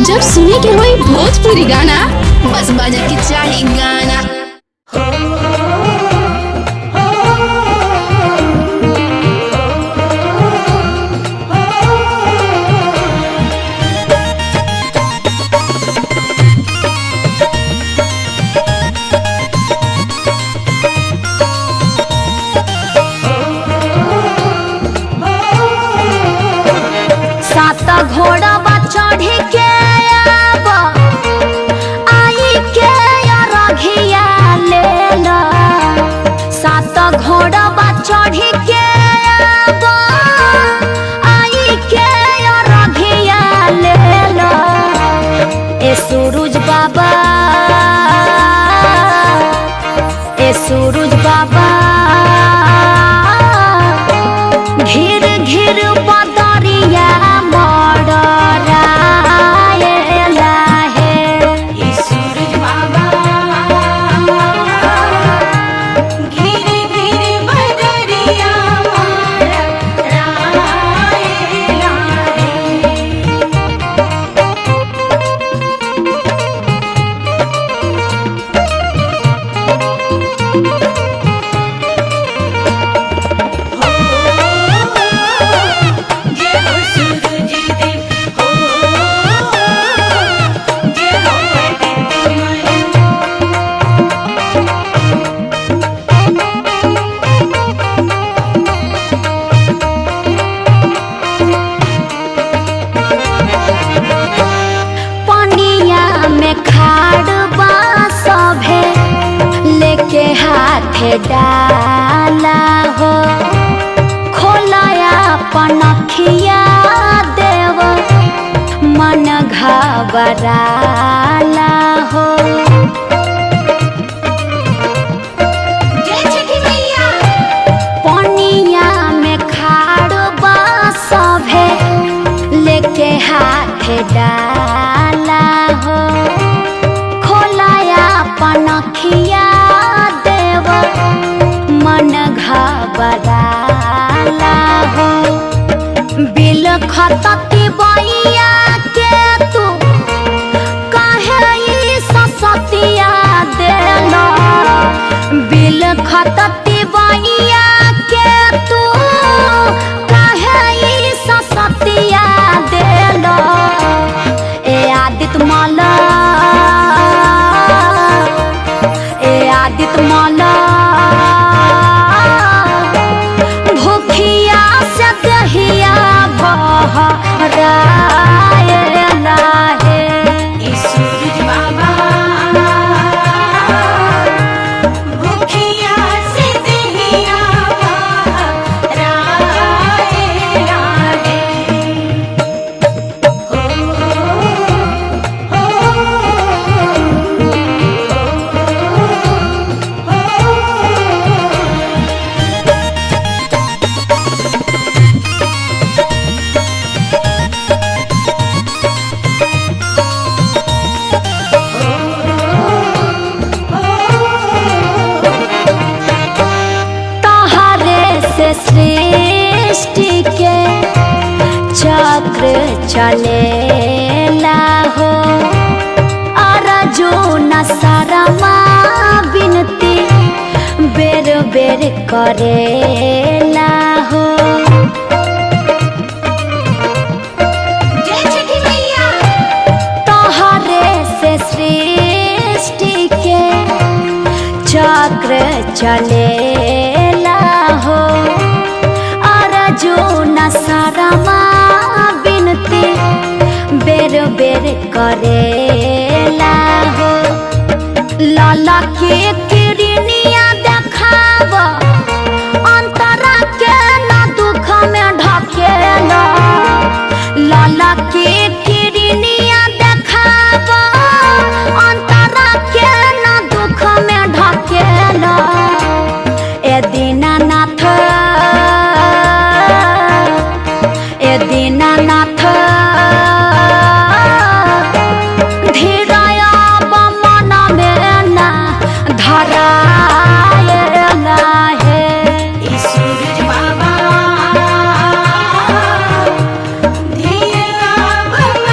जब सुने के होई भोजपुरी गाना बस बजे के चाही गाना। घोड़ा चढ़ी के आई के रघिया ले ला। सात घोड़ा चढ़ी के आई के रघिया ले ला। ए सूरज बाबा, ए सूरज बाबा, घिर घिर बदरिया डाला हो खोलाया पनखिया देव मन घबराला हो। पनिया में खाड़ सभे लेके हाथ डाला हो खोलाया पनखिया मन घबराला हो। बिल खतती बैया के तू काहे ससतिया देला। बिल खतती बैया के तू काहे ससतिया देला। ए आदित्य माला, ए आदित्य माला, सृष्टि के चक्र चलेला हो। अर्जुन शर्मा विनती बेर बेर करेला हो। तोहरे से सृष्टि के चक्र चलेला हो। अर्जुन शर्मा विनती बेर बेर करेला हो। लाला के किरनिया देखाव अंतरा के न दुख में ढकेला। लाला के किरनिया देखाव अंतरा के न दुख में ढकेला। ए दीनानाथ, ए दीनानाथ, धीरया मन में ना धरायला है। सूरज बाबा धीरया मन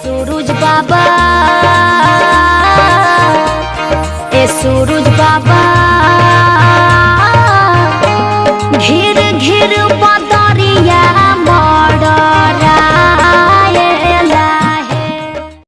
सूरज बाबा, ए सूरज बाबा, घिर घिर